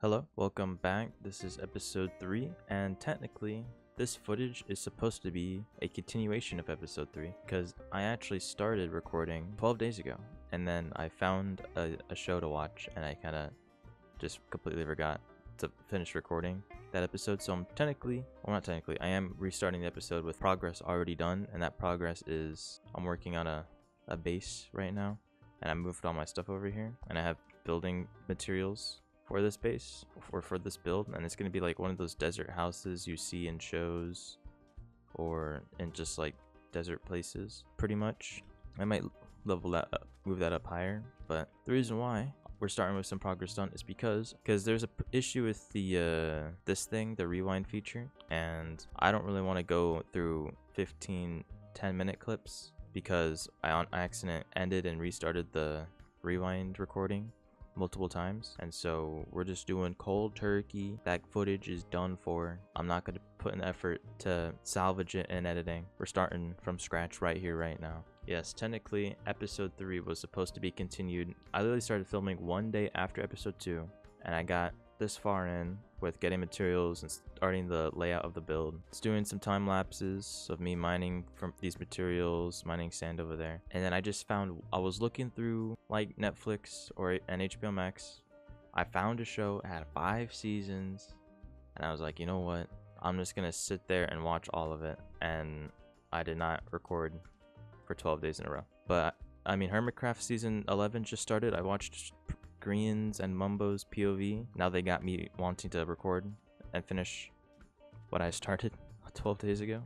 Hello, welcome back. This is episode 3, and technically, this footage is supposed to be a continuation of episode 3 because I actually started recording 12 days ago, and then I found a show to watch, and I kind of just completely forgot to finish recording that episode. So I'm I am restarting the episode with progress already done, and that progress is I'm working on a base right now, and I moved all my stuff over here, and I have building materials for this base or for this build, and it's going to be like one of those desert houses you see in shows or in just like desert places pretty much. I might level that up, move that up higher, but the reason why we're starting with some progress done is because there's a issue with the the rewind feature, and I don't really want to go through 10-minute clips because I on accident ended and restarted the rewind recording multiple times, and so we're just doing cold turkey. That footage is done for. I'm not going to put an effort to salvage it in editing. We're starting from scratch right here right now. Yes, technically episode 3 was supposed to be continued. I literally started filming one day after episode 2, and I got this far in with getting materials and starting the layout of the build. It's doing some time lapses of me mining from these materials, mining sand over there. And then I just found, I was looking through like Netflix or an HBO Max. I found a show, it had 5 seasons, and I was like, you know what? I'm just gonna sit there and watch all of it. And I did not record for 12 days in a row. But I mean, Hermitcraft season 11 just started. I watched Green's and Mumbo's POV. Now they got me wanting to record and finish what I started 12 days ago.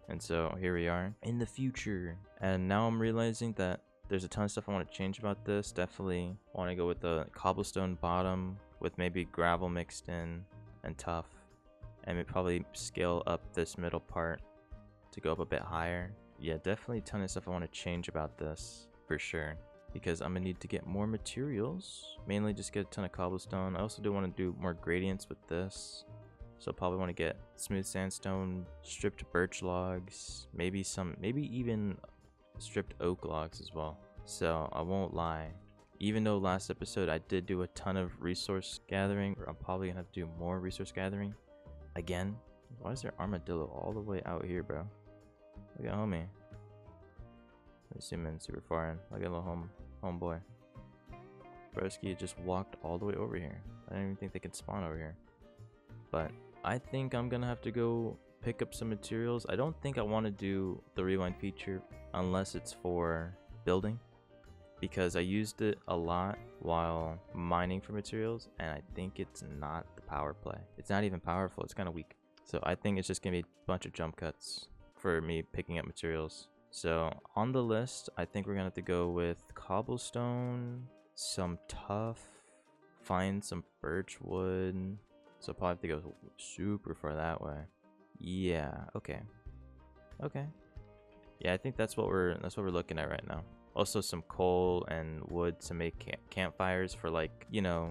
And so here we are in the future. And now I'm realizing that there's a ton of stuff I want to change about this. Definitely want to go with the cobblestone bottom with maybe gravel mixed in and tough. And maybe probably scale up this middle part to go up a bit higher. Yeah, definitely a ton of stuff I want to change about this for sure, because I'm gonna need to get more materials, mainly just get a ton of cobblestone. I also do want to do more gradients with this, so probably want to get smooth sandstone, stripped birch logs, maybe even stripped oak logs as well. So I won't lie, even though last episode I did do a ton of resource gathering, I'm probably gonna have to do more resource gathering again. Why is there armadillo all the way out here, bro? Look at homie. Let me zoom in super far in. Look at little homeboy. Broski just walked all the way over here. I don't even think they can spawn over here. But I think I'm gonna have to go pick up some materials. I don't think I want to do the rewind feature unless it's for building, because I used it a lot while mining for materials, and I think it's not the power play. It's not even powerful. It's kind of weak. So I think it's just gonna be a bunch of jump cuts for me picking up materials. So on the list, I think we're gonna have to go with cobblestone, some tough, find some birch wood. So probably have to go super far that way. Yeah, okay. Yeah, I think that's what we're looking at right now. Also some coal and wood to make campfires for like,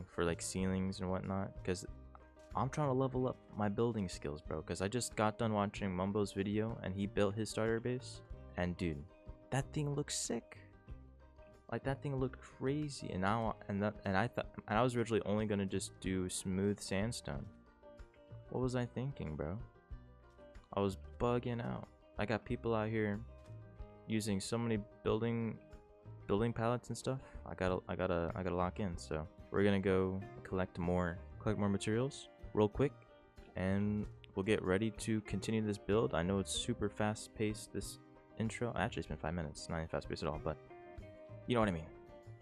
for like ceilings and whatnot, because I'm trying to level up my building skills, bro, because I just got done watching Mumbo's video and he built his starter base. And dude, that thing looks sick. Like, that thing looked crazy. And now, I was originally only gonna just do smooth sandstone. What was I thinking, bro? I was bugging out. I got people out here using so many building pallets and stuff. I gotta lock in. So we're gonna go collect more materials real quick, and we'll get ready to continue this build. I know it's super fast paced, this intro. Actually, it's been 5 minutes, not even fast paced at all, but you know what I mean.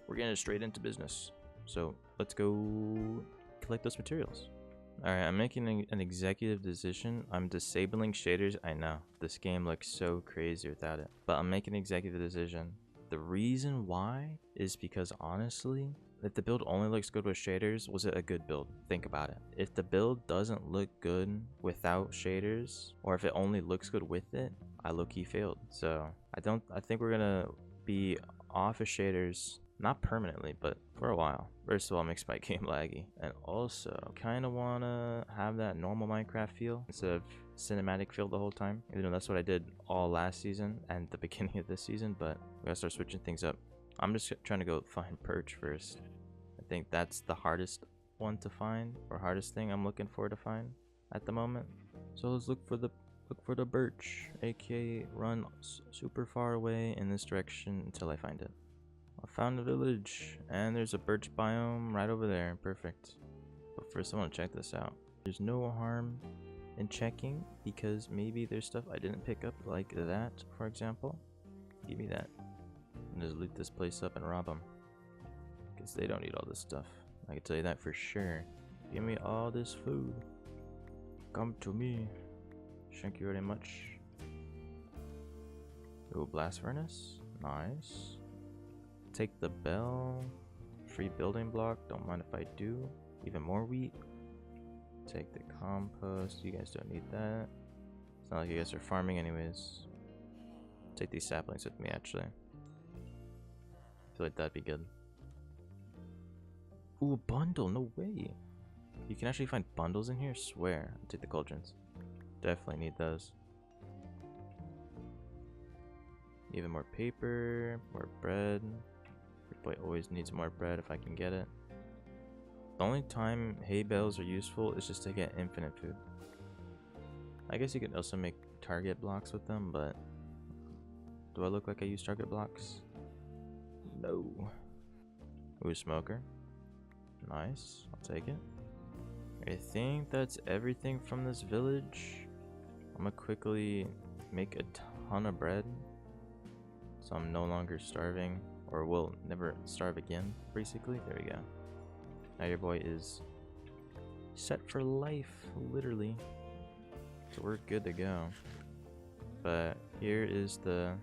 We're getting straight into business, so let's go collect those materials. Alright, I'm making an executive decision. I'm disabling shaders. I know this game looks so crazy without it, but I'm making an executive decision. The reason why is because honestly, if the build only looks good with shaders, was it a good build? Think about it. If the build doesn't look good without shaders, or if it only looks good with it, I low-key failed. So I think we're gonna be off of shaders, not permanently, but for a while. First of all, makes my game laggy, and also kind of wanna have that normal Minecraft feel instead of cinematic feel the whole time. Even though that's what I did all last season and the beginning of this season, but we gotta start switching things up. I'm just trying to go find perch first. I think that's the hardest one to find, or hardest thing I'm looking for to find at the moment. So let's look for the birch, aka run super far away in this direction until I find it. I found a village, and there's a birch biome right over there. Perfect. But first I want to check this out. There's no harm in checking, because maybe there's stuff I didn't pick up, like that, for example. Give me that. And just loot this place up and rob them, because they don't need all this stuff. I can tell you that for sure. Give me all this food. Come to me. Thank you very much. Ooh, blast furnace. Nice. Take the bell. Free building block. Don't mind if I do. Even more wheat. Take the compost. You guys don't need that. It's not like you guys are farming anyways. Take these saplings with me, actually. I feel like that'd be good. Ooh, a bundle. No way. You can actually find bundles in here? Swear. I'll take the cauldrons. Definitely need those. Even more paper, more bread. Your boy always needs more bread if I can get it. The only time hay bales are useful is just to get infinite food. I guess you could also make target blocks with them, but do I look like I use target blocks? No. Ooh, smoker. Nice. I'll take it. I think that's everything from this village. I'm gonna quickly make a ton of bread, so I'm no longer starving, or will never starve again, basically. There we go. Now your boy is set for life, literally. So we're good to go. But here is the,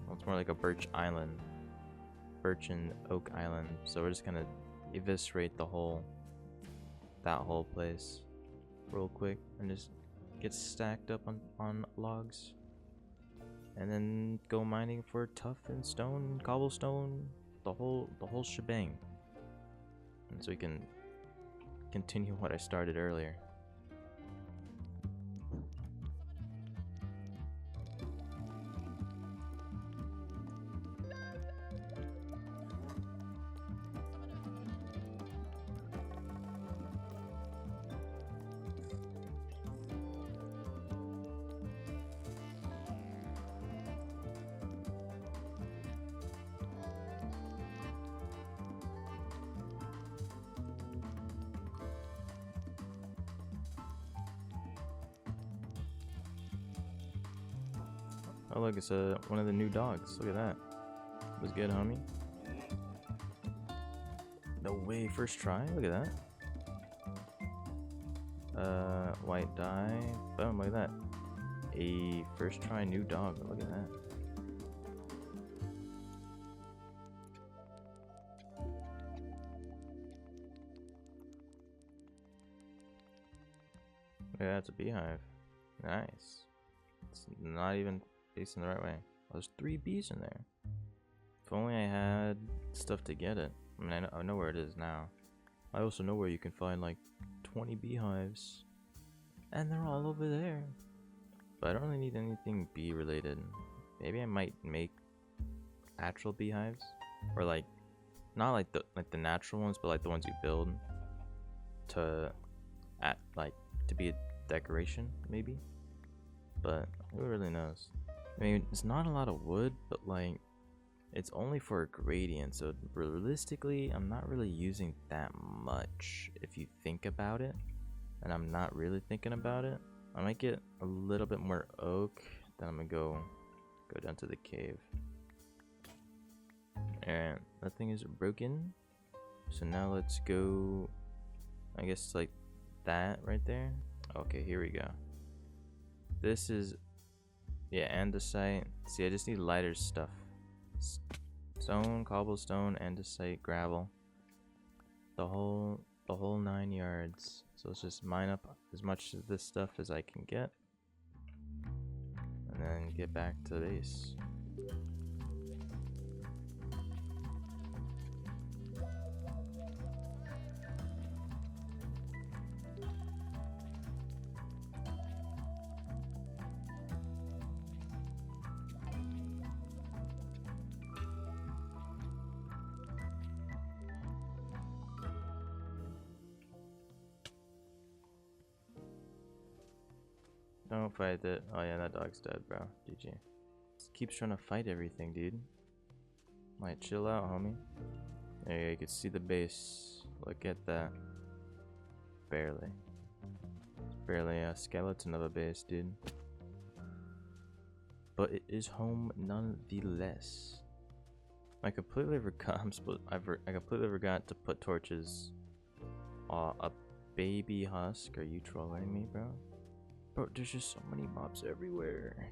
well, it's more like a birch island. Birch and oak island. So we're just gonna eviscerate that whole place real quick and just get stacked up on logs, and then go mining for tough and stone, cobblestone, the whole shebang, and so we can continue what I started earlier. Oh look, it's one of the new dogs. Look at that. Was good, homie. No way, first try. Look at that. White dye. Boom, look at that. A first try new dog. Look at that. Yeah, that's a beehive. Nice. It's not even facing the right way. Oh, there's 3 bees in there. If only I had stuff to get it. I mean, I know where it is now. I also know where you can find like 20 beehives. And they're all over there. But I don't really need anything bee related. Maybe I might make actual beehives. Or like, not like the natural ones, but like the ones you build to to be a decoration, maybe. But who really knows? I mean, it's not a lot of wood, but like, it's only for a gradient, so realistically, I'm not really using that much if you think about it. And I'm not really thinking about it. I might get a little bit more oak, then I'm gonna go down to the cave. And that thing is broken. So now let's go, I guess like that right there. Okay, here we go. This is, yeah, andesite. See, I just need lighter stuff. Stone, cobblestone, andesite, gravel. The whole 9 yards. So let's just mine up as much of this stuff as I can get, and then get back to the base. Don't fight it. Oh yeah, that dog's dead, bro. GG. Keeps trying to fight everything, dude. Might chill out, homie. There you go, you can see the base. Look at that. Barely. It's barely a skeleton of a base, dude. But it is home nonetheless. I completely forgot. I completely forgot to put torches. A baby husk. Are you trolling me, bro? Bro, there's just so many mobs everywhere.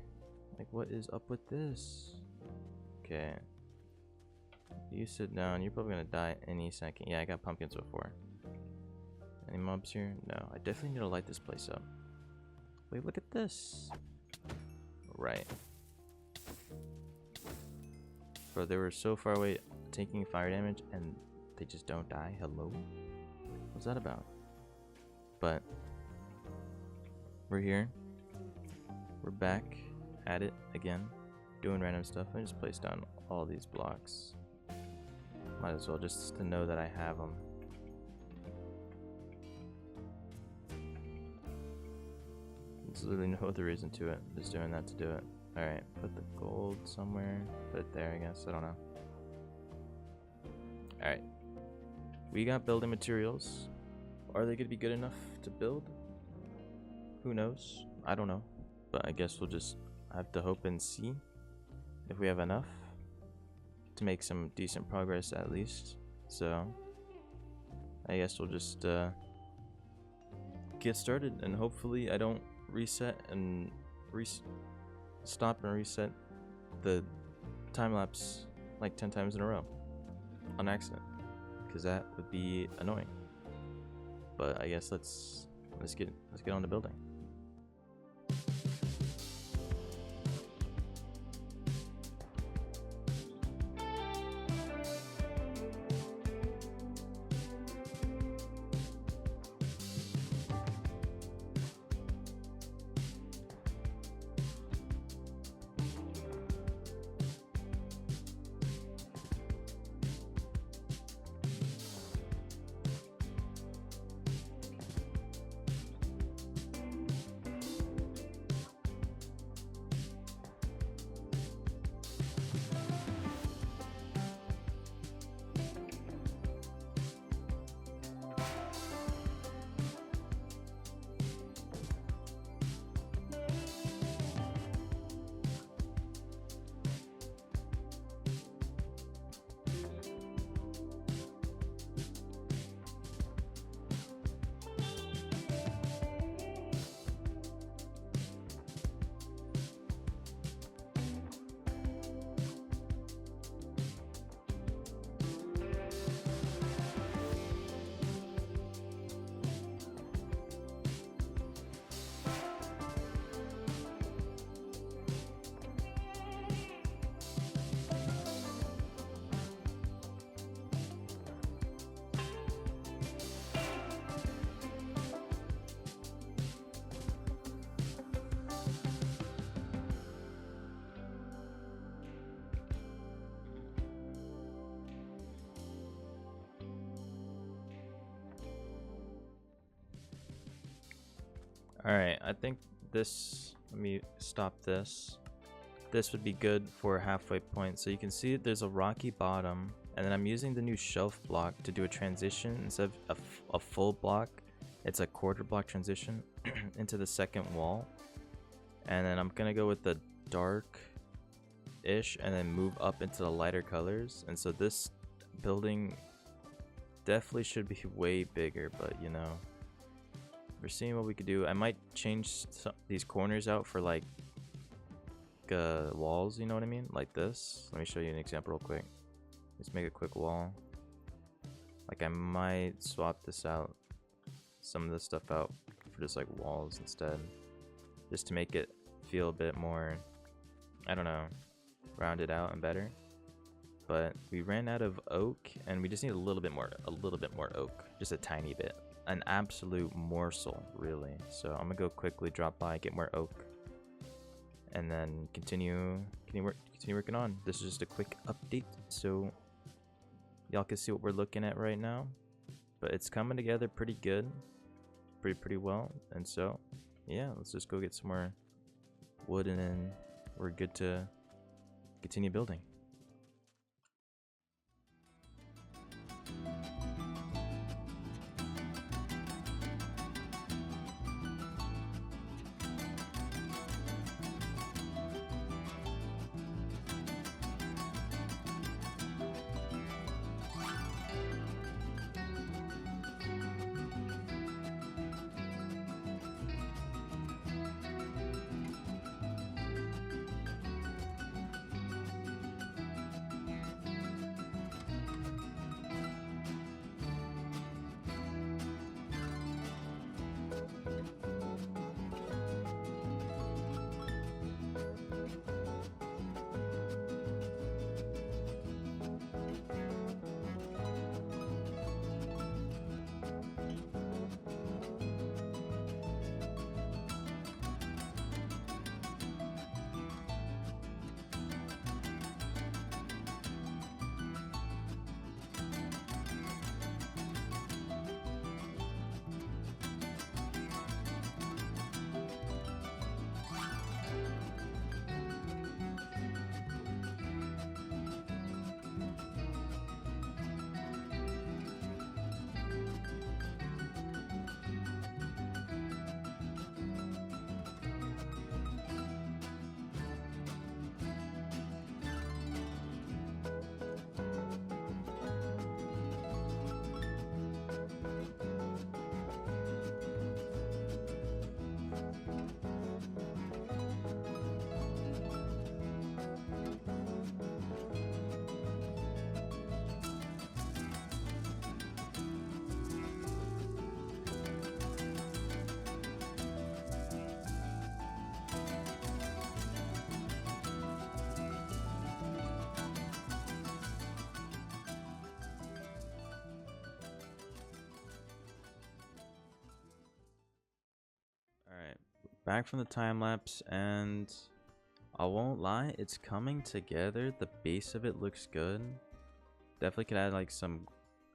Like, what is up with this? Okay. You sit down. You're probably gonna die any second. Yeah, I got pumpkins before. Any mobs here? No. I definitely need to light this place up. Wait, look at this. Right. Bro, they were so far away taking fire damage and they just don't die. Hello? What's that about? But we're here. We're back at it again. Doing random stuff. I just placed down all these blocks. Might as well just to know that I have them. There's literally no other reason to it. Just doing that to do it. Alright, put the gold somewhere. Put it there, I guess. I don't know. Alright. We got building materials. Are they going to be good enough to build? Who knows? I don't know. But I guess we'll just have to hope and see if we have enough to make some decent progress at least. So I guess we'll just get started, and hopefully I don't reset and stop and reset the time-lapse like 10 times in a row on accident, because that would be annoying. But I guess let's get on to building. Alright, I think this, let me stop this. This would be good for a halfway point. So you can see there's a rocky bottom, and then I'm using the new shelf block to do a transition. Instead of a full block, it's a quarter block transition into the second wall. And then I'm gonna go with the dark-ish and then move up into the lighter colors. And so this building definitely should be way bigger, but you know, we're seeing what we could do. I might change these corners out for like walls, you know what I mean? Like this. Let me show you an example real quick. Let's make a quick wall. Like I might swap this out, some of this stuff out for just like walls instead. Just to make it feel a bit more, I don't know, rounded out and better. But we ran out of oak and we just need a little bit more oak. Just a tiny bit. An absolute morsel, really. So I'm gonna go quickly drop by, get more oak, and then continue working on. This is just a quick update so y'all can see what we're looking at right now. But it's coming together pretty good, pretty well. And so yeah, let's just go get some more wood and then we're good to continue building. Alright, back from the time lapse, and I won't lie, it's coming together. The base of it looks good. Definitely could add like some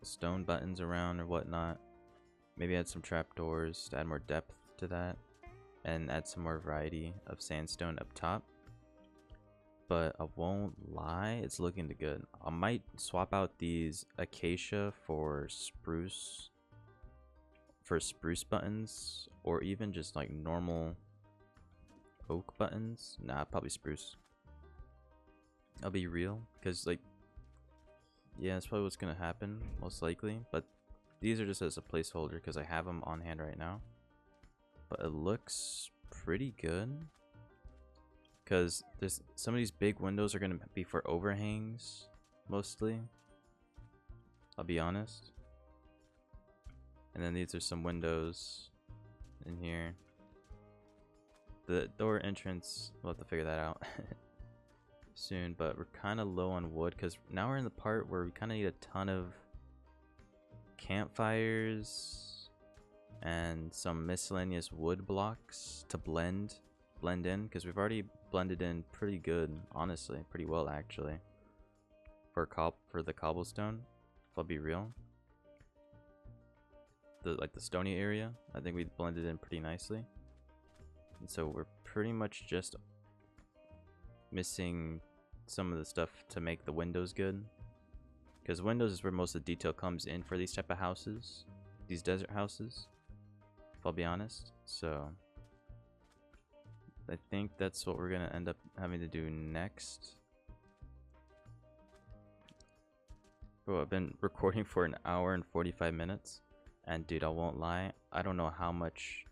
stone buttons around or whatnot. Maybe add some trapdoors to add more depth to that, and add some more variety of sandstone up top. But I won't lie, it's looking good. I might swap out these acacia for spruce buttons, or even just like normal oak buttons. Nah, probably spruce. I'll be real, because like, yeah, that's probably what's gonna happen most likely. But these are just as a placeholder because I have them on hand right now. But it looks pretty good, because there's some of these big windows are gonna be for overhangs mostly, I'll be honest. And then these are some windows in here. The door entrance, we'll have to figure that out soon, but we're kind of low on wood because now we're in the part where we kind of need a ton of campfires and some miscellaneous wood blocks to blend in, because we've already blended in pretty good, honestly, pretty well actually, for the cobblestone, if I'll be real. The stony area, I think we blended in pretty nicely. And so we're pretty much just missing some of the stuff to make the windows good, because windows is where most of the detail comes in for these type of houses, these desert houses, if I'll be honest. So I think that's what we're gonna end up having to do next. Bro, I've been recording for an hour and 45 minutes. And dude, I won't lie, I don't know how much,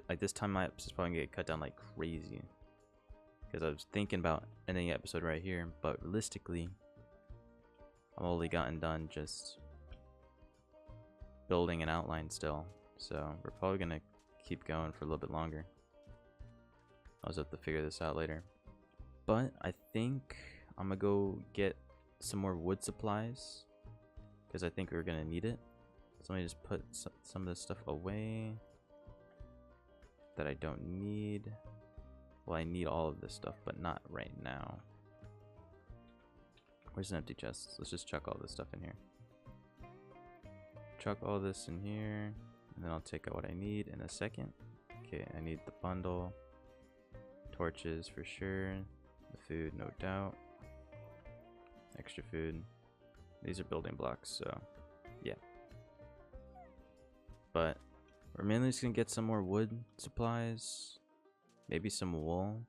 like this time lapse is probably gonna get cut down like crazy, because I was thinking about ending the episode right here, but realistically I've only gotten done just building an outline still, so we're probably gonna keep going for a little bit longer. I'll just have to figure this out later, but I think I'm gonna go get some more wood supplies, because I think we're gonna need it. So let me just put some of this stuff away that I don't need. Well, I need all of this stuff, but not right now. Where's an empty chest? Let's just chuck all this stuff in here. Chuck all this in here, and then I'll take out what I need in a second. Okay, I need the bundle. Torches for sure. The food, no doubt. Extra food. These are building blocks, so yeah. But we're mainly just gonna get some more wood supplies. Maybe some wool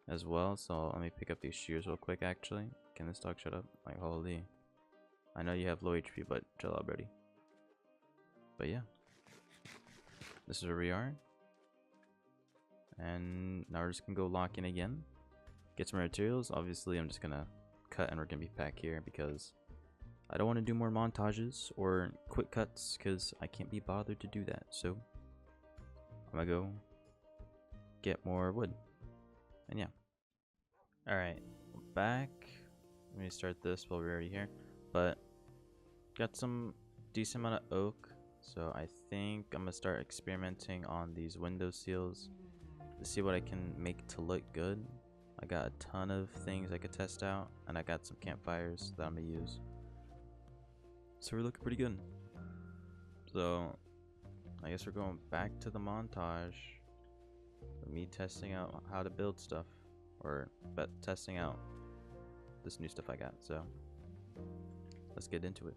as well. So let me pick up these shears real quick actually. Can this dog shut up? Like, holy. I know you have low HP, but chill out, buddy. But yeah. This is where we are. And now we're just gonna go lock in again. Get some materials. Obviously, I'm just gonna cut and we're gonna be back here because I don't want to do more montages or quick cuts because I can't be bothered to do that. So I'm gonna go get more wood. And yeah. Alright, back. Let me start this while we're already here. But got some decent amount of oak. So I think I'm gonna start experimenting on these window seals to see what I can make to look good. I got a ton of things I could test out, and I got some campfires that I'm gonna use. So we're looking pretty good. So I guess we're going back to the montage of me testing out how to build stuff, or testing out this new stuff I got. So let's get into it.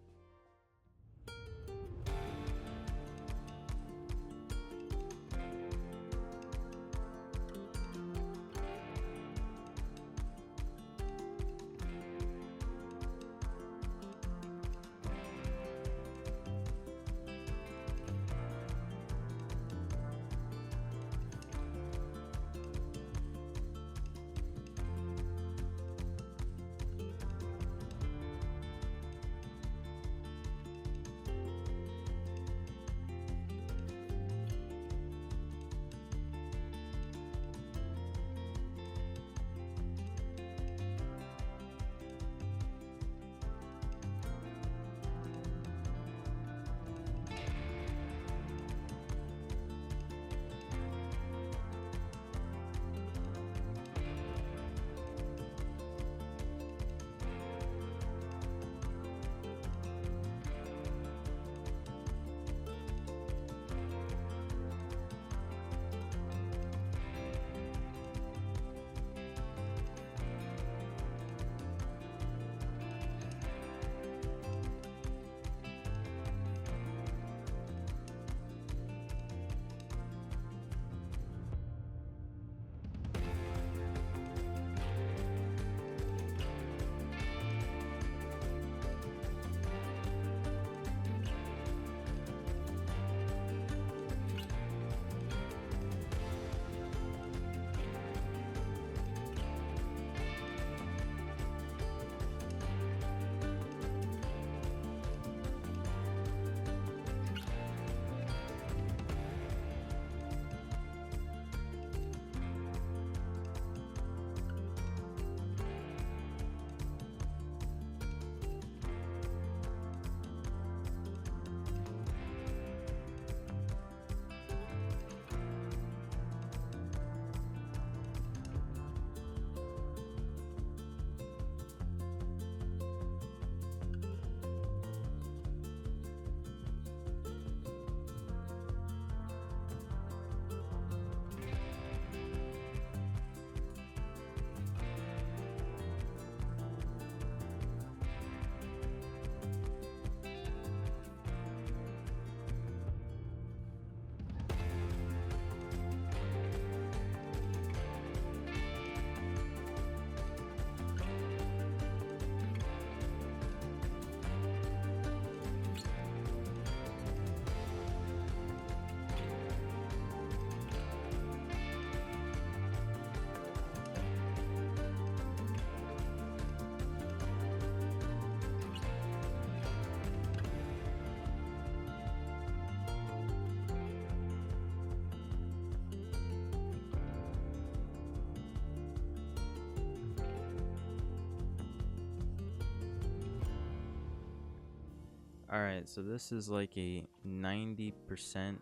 Alright, so this is like a 90%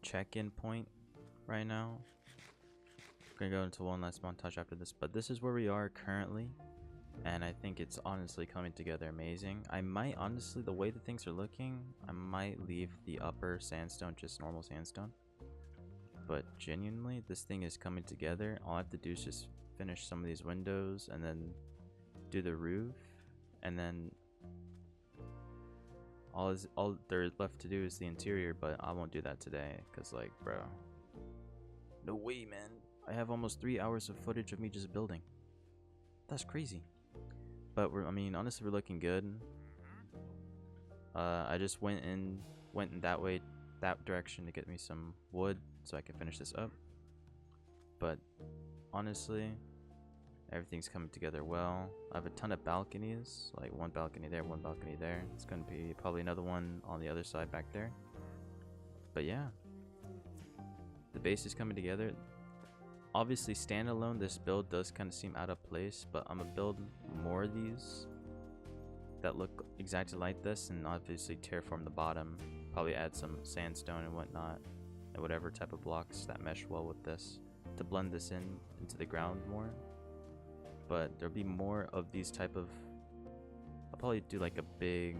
check-in point right now. I'm gonna go into one last montage after this, but this is where we are currently, and I think it's honestly coming together amazing. I might honestly, the way the things are looking, I might leave the upper sandstone just normal sandstone. but genuinely, this thing is coming together. All I have to do is just finish some of these windows and then do the roof, and then all there's left to do is the interior, but I won't do that today because, like, bro, no way, man. I have almost 3 hours of footage of me just building. That's crazy. But I mean, honestly, we're looking good. I just went in that direction to get me some wood so I can finish this up. But honestly, everything's coming together well. I have a ton of balconies, like one balcony there, one balcony there. It's gonna be probably another one on the other side back there. But yeah, the base is coming together. Obviously, standalone, this build does kind of seem out of place, but I'm gonna build more of these that look exactly like this, and obviously terraform the bottom. Probably add some sandstone and whatnot, and whatever type of blocks that mesh well with this to blend this into the ground more. But there'll be more of these type of. I'll probably do like a big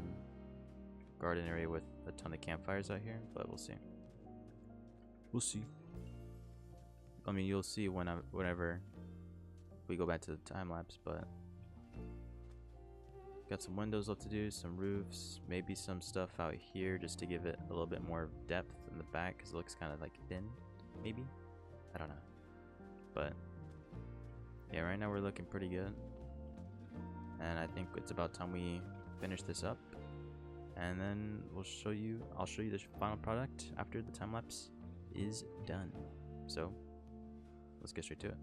garden area with a ton of campfires out here, but we'll see. We'll see. I mean, you'll see whenever we go back to the time lapse, but got some windows left to do, some roofs, maybe some stuff out here just to give it a little bit more depth in the back because it looks kind of like thin, maybe. I don't know, but yeah, right now we're looking pretty good, and I think it's about time we finish this up, and then I'll show you the final product after the time lapse is done. So let's get straight to it.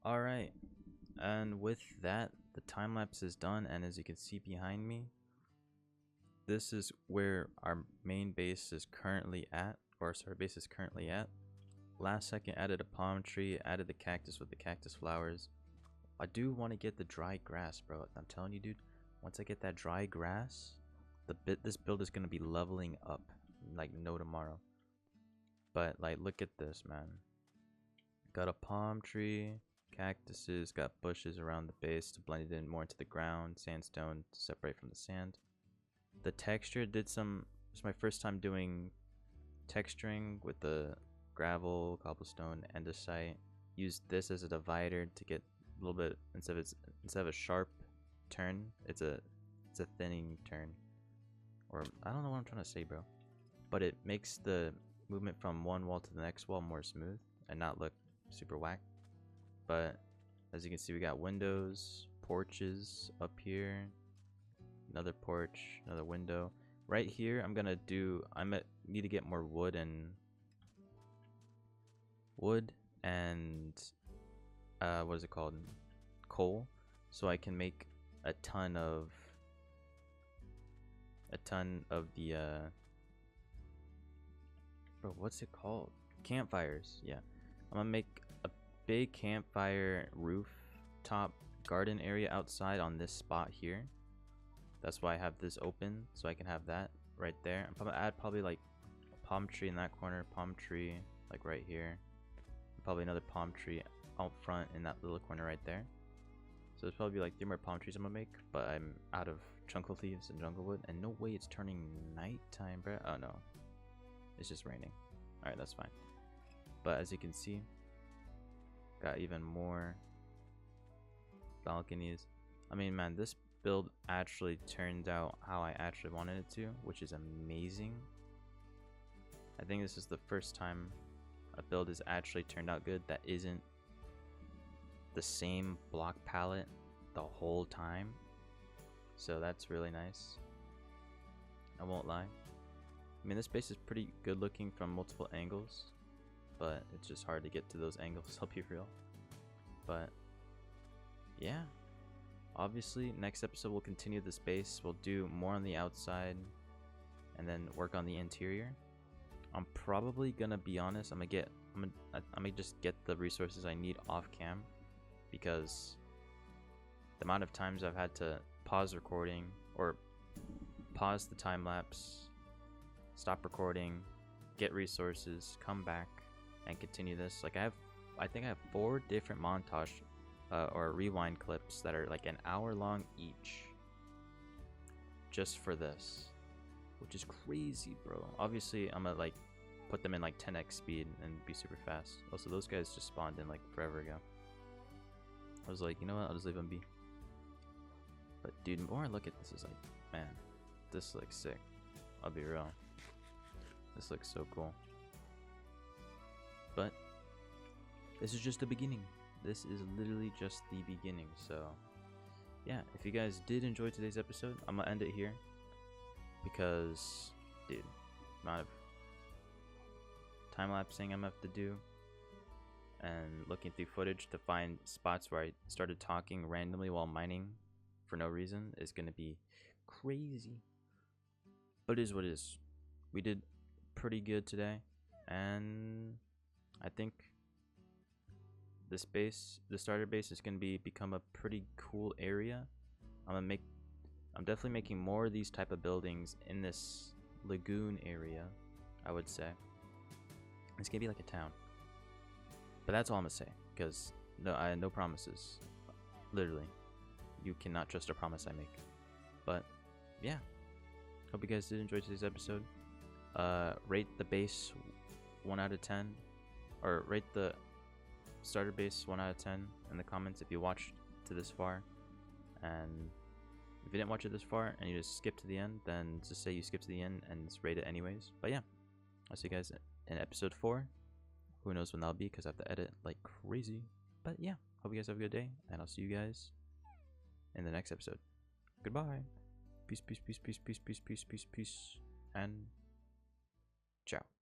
Alright, and with that, the time lapse is done, and as you can see behind me, this is where our main base is currently at, or sorry, base is currently at. Last second added a palm tree, added the cactus with the cactus flowers. I do want to get the dry grass, bro. I'm telling you, dude, once I get that dry grass, this build is going to be leveling up like no tomorrow. But like, look at this, man. Got a palm tree, cactuses, got bushes around the base to blend it in more into the ground, sandstone to separate from the sand. The texture it's my first time doing texturing with the gravel, cobblestone, andesite. Used this as a divider to get a little bit, instead of a sharp turn, it's a thinning turn. Or I don't know what I'm trying to say, bro. But it makes the movement from one wall to the next wall more smooth, and not look super whack. But as you can see, we got windows, porches up here, another porch, another window. Right here, I need to get more wood and what is it called? Coal, so I can make a ton of the bro, what's it called? Campfires. Yeah, I'm gonna make a big campfire rooftop garden area outside on this spot here. That's why I have this open, so I can have that right there. I'm gonna add probably like a palm tree in that corner, palm tree like right here, probably another palm tree out front in that little corner right there. So there's probably like 3 more palm trees I'm gonna make, but I'm out of jungle leaves and jungle wood, and no way it's turning nighttime, bro. Oh no, it's just raining. Alright, that's fine. But as you can see, got even more balconies. I mean, man, this build actually turned out how I actually wanted it to, which is amazing. I think this is the first time a build has actually turned out good that isn't the same block palette the whole time. So that's really nice. I won't lie. I mean, this base is pretty good looking from multiple angles, but it's just hard to get to those angles, I'll be real. But yeah, obviously next episode we'll continue this base. We'll do more on the outside and then work on the interior. I'm probably gonna be honest, I'm gonna just get the resources I need off cam, because the amount of times I've had to pause recording or pause the time lapse, stop recording, get resources, come back and continue this. Like I think I have 4 different montage or rewind clips that are like an hour long each just for this, which is crazy, bro. Obviously I'm gonna like put them in like 10x speed and be super fast. Also, those guys just spawned in like forever ago. I was like, you know what, I'll just leave them be. But dude, the more I look at this, is like, man, this looks sick. I'll be real, this looks so cool. But this is just the beginning. This is literally just the beginning. So yeah, if you guys did enjoy today's episode, I'm gonna end it here, because dude, amount of time lapsing I'm gonna have to do and looking through footage to find spots where I started talking randomly while mining for no reason is gonna be crazy. But it is what it is. We did pretty good today, and I think this base, the starter base, is gonna become a pretty cool area. I'm definitely making more of these type of buildings in this lagoon area, I would say. It's gonna be like a town. But that's all I'm gonna say, because no promises. Literally, you cannot trust a promise I make. But yeah, hope you guys did enjoy today's episode. Rate the base 1 out of 10, or rate the starter base 1 out of 10 in the comments if you watched to this far. And if you didn't watch it this far and you just skip to the end, then just say you skipped to the end and just rate it anyways. But yeah, I'll see you guys in episode 4. Who knows when that'll be, because I have to edit like crazy. But yeah, hope you guys have a good day, and I'll see you guys in the next episode. Goodbye. Peace, peace, peace, peace, peace, peace, peace, peace, peace, and ciao.